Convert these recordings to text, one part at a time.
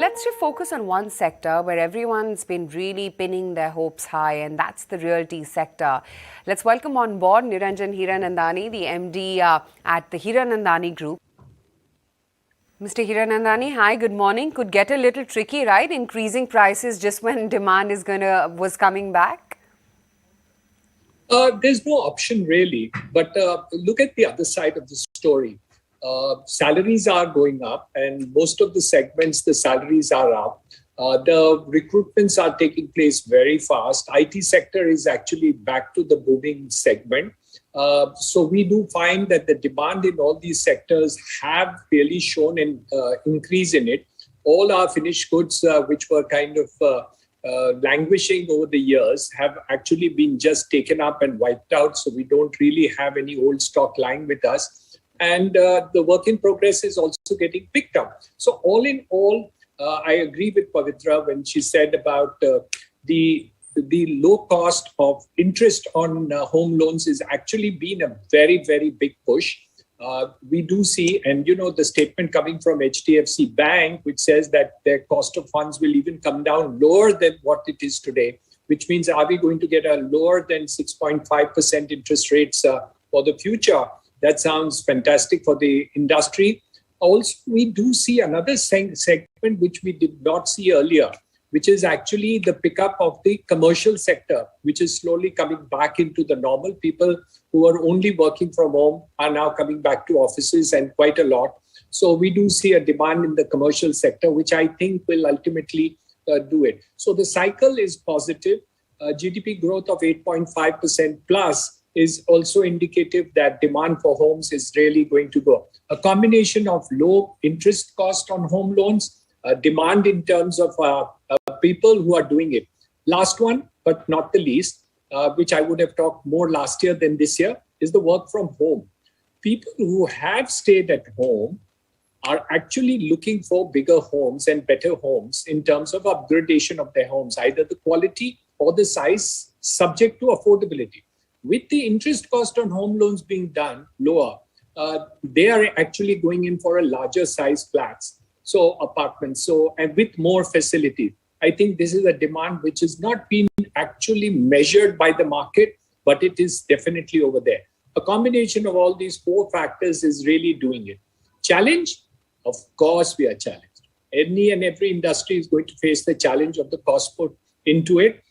let's just focus on one sector where everyone's been really pinning their hopes high, and that's the realty sector. Let's welcome on board Niranjan Hiranandani, the MD at the Hiranandani Group. Mr. Hiranandani, hi, good morning. Could get a little tricky, right? Increasing prices just when demand was coming back. There's no option really, but look at the other side of the story. Salaries are going up, and most of the segments, the salaries are up. The recruitments are taking place very fast. IT sector is actually back to the booming segment. So we do find that the demand in all these sectors have really shown an increase in it. All our finished goods, which were kind of languishing over the years, have actually been just taken up and wiped out. So we don't really have any old stock lying with us. And the work in progress is also getting picked up. So all in all, I agree with Pavitra when she said about the low cost of interest on home loans has actually been a very, very big push. We do see, and the statement coming from HDFC Bank, which says that their cost of funds will even come down lower than what it is today, which means are we going to get a lower than 6.5% interest rates for the future? That sounds fantastic for the industry. Also, we do see another segment which we did not see earlier, which is actually the pickup of the commercial sector, which is slowly coming back into the normal. People who are only working from home are now coming back to offices, and quite a lot. So we do see a demand in the commercial sector, which I think will ultimately do it. So the cycle is positive. GDP growth of 8.5% plus is also indicative that demand for homes is really going to go. A combination of low interest cost on home loans, demand in terms of people who are doing it. Last one, but not the least, which I would have talked more last year than this year, is the work from home. People who have stayed at home are actually looking for bigger homes and better homes in terms of upgradation of their homes, either the quality or the size, subject to affordability. With the interest cost on home loans being done lower, they are actually going in for a larger size flats, so apartments, and with more facility. I think this is a demand which has not been actually measured by the market, but it is definitely over there. A combination of all these four factors is really doing it. Challenge? Of course we are challenged. Any and every industry is going to face the challenge of the cost put into it.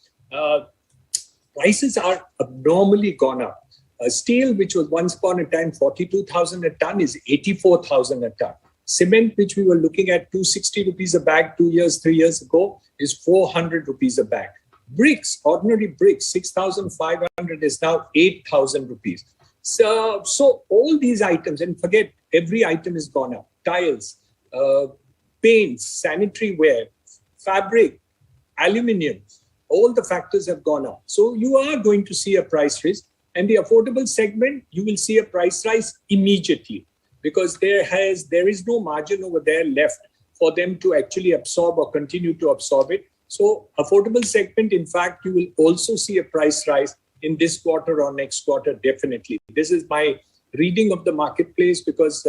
Prices are abnormally gone up. Steel, which was once upon a time 42,000 a ton, is 84,000 a ton. Cement, which we were looking at 260 rupees a bag 3 years ago, is 400 rupees a bag. Bricks, ordinary bricks, 6,500 is now 8,000 rupees. So all these items, and forget every item has gone up. Tiles, paints, sanitary ware, fabric, aluminium, all the factors have gone up. So you are going to see a price rise. And the affordable segment, you will see a price rise immediately, because there is no margin over there left for them to actually absorb or continue to absorb it. So affordable segment, in fact, you will also see a price rise in this quarter or next quarter, definitely. This is my reading of the marketplace, because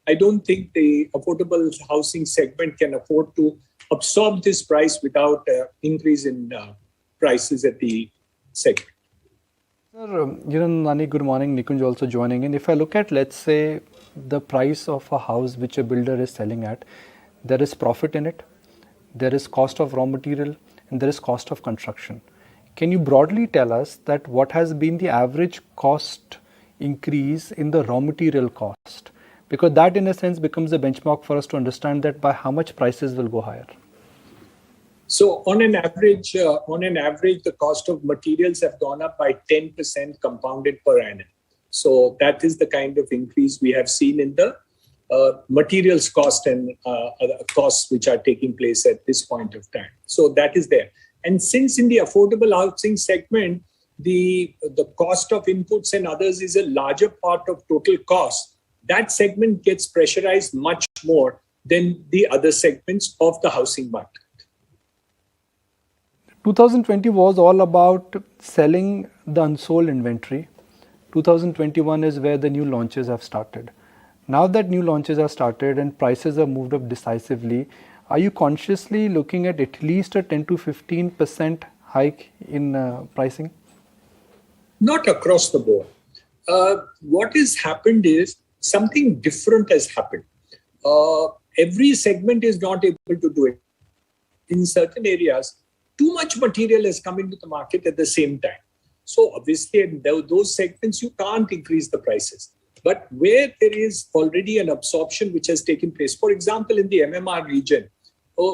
I don't think the affordable housing segment can afford to absorb this price without increase in prices at the segment. Sir, Hiranandani, good morning. Nikunj also joining in. If I look at, let's say, the price of a house which a builder is selling at, there is profit in it, there is cost of raw material, and there is cost of construction. Can you broadly tell us that what has been the average cost increase in the raw material cost? Because that in a sense becomes a benchmark for us to understand that by how much prices will go higher. So on an average, the cost of materials have gone up by 10% compounded per annum. So that is the kind of increase we have seen in the materials cost and other costs which are taking place at this point of time. So that is there. And since in the affordable housing segment, the cost of inputs and others is a larger part of total cost, that segment gets pressurized much more than the other segments of the housing market. 2020 was all about selling the unsold inventory. 2021 is where the new launches have started. Now that new launches have started and prices have moved up decisively, Are you consciously looking at least a 10 to 15% hike in pricing? Not across the board. What has happened is something different has happened. Every segment is not able to do it. In certain areas, too much material has come into the market at the same time. So obviously, in those segments, you can't increase the prices. But where there is already an absorption which has taken place, for example, in the MMR region,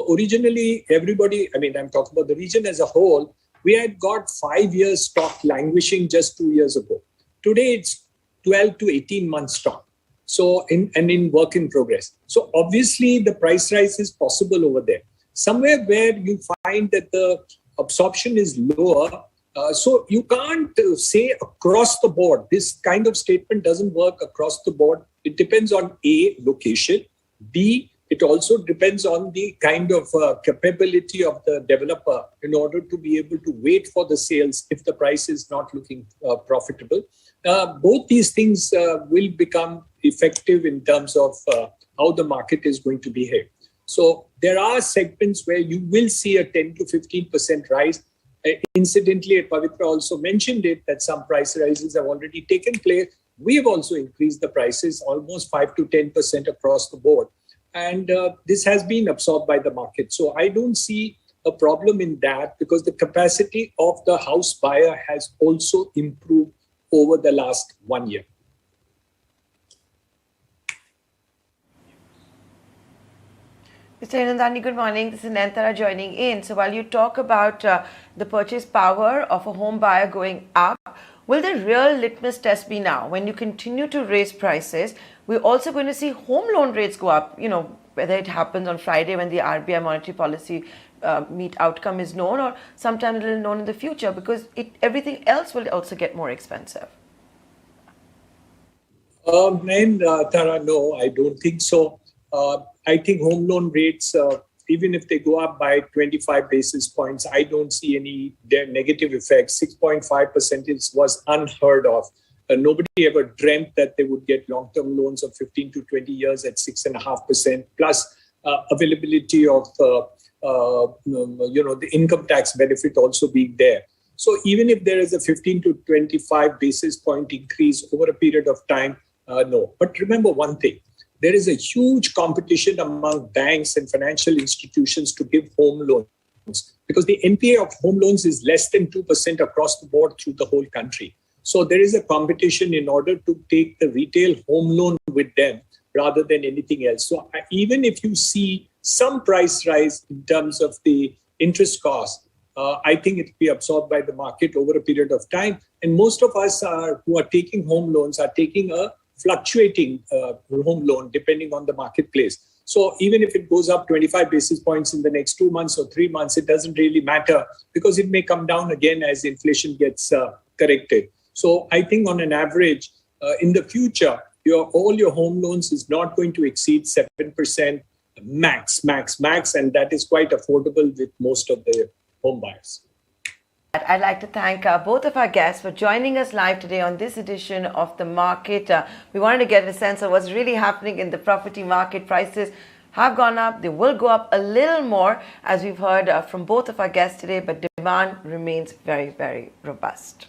originally everybody, I'm talking about the region as a whole, we had got 5 years stock languishing just 2 years ago. Today, it's 12 to 18 months stock. So, in work in progress. So obviously, the price rise is possible over there. Somewhere where you find that the absorption is lower, so you can't say across the board. This kind of statement doesn't work across the board. It depends on A, location, B, it also depends on the kind of capability of the developer in order to be able to wait for the sales if the price is not looking profitable. Both these things will become effective in terms of how the market is going to behave. So there are segments where you will see a 10 to 15% rise. Incidentally, Pavitra also mentioned it, that some price rises have already taken place. We have also increased the prices almost 5 to 10% across the board. And this has been absorbed by the market. So I don't see a problem in that because the capacity of the house buyer has also improved over the last 1 year. Mr. Hiranandani, good morning. This is Nantara joining in. So while you talk about the purchase power of a home buyer going up, will the real litmus test be now? When you continue to raise prices, we're also going to see home loan rates go up, whether it happens on Friday when the RBI monetary policy meet outcome is known, or sometime a little known in the future, because everything else will also get more expensive. Tara, no, I don't think so. I think home loan rates, even if they go up by 25 basis points, I don't see any negative effects. 6.5% was unheard of. Nobody ever dreamt that they would get long-term loans of 15 to 20 years at 6.5%, plus availability of the income tax benefit also being there. So even if there is a 15 to 25 basis point increase over a period of time, no. But remember one thing. There is a huge competition among banks and financial institutions to give home loans because the NPA of home loans is less than 2% across the board through the whole country. So there is a competition in order to take the retail home loan with them rather than anything else. So even if you see some price rise in terms of the interest cost, I think it will be absorbed by the market over a period of time. And most of us who are taking home loans are taking a fluctuating home loan depending on the marketplace. So even if it goes up 25 basis points in the next 2 months or 3 months, it doesn't really matter because it may come down again as inflation gets corrected. So I think on an average, in the future, all your home loans is not going to exceed 7% max, and that is quite affordable with most of the home buyers. I'd like to thank both of our guests for joining us live today on this edition of The Market. We wanted to get a sense of what's really happening in the property market. Prices have gone up. They will go up a little more, as we've heard from both of our guests today, but demand remains very, very robust.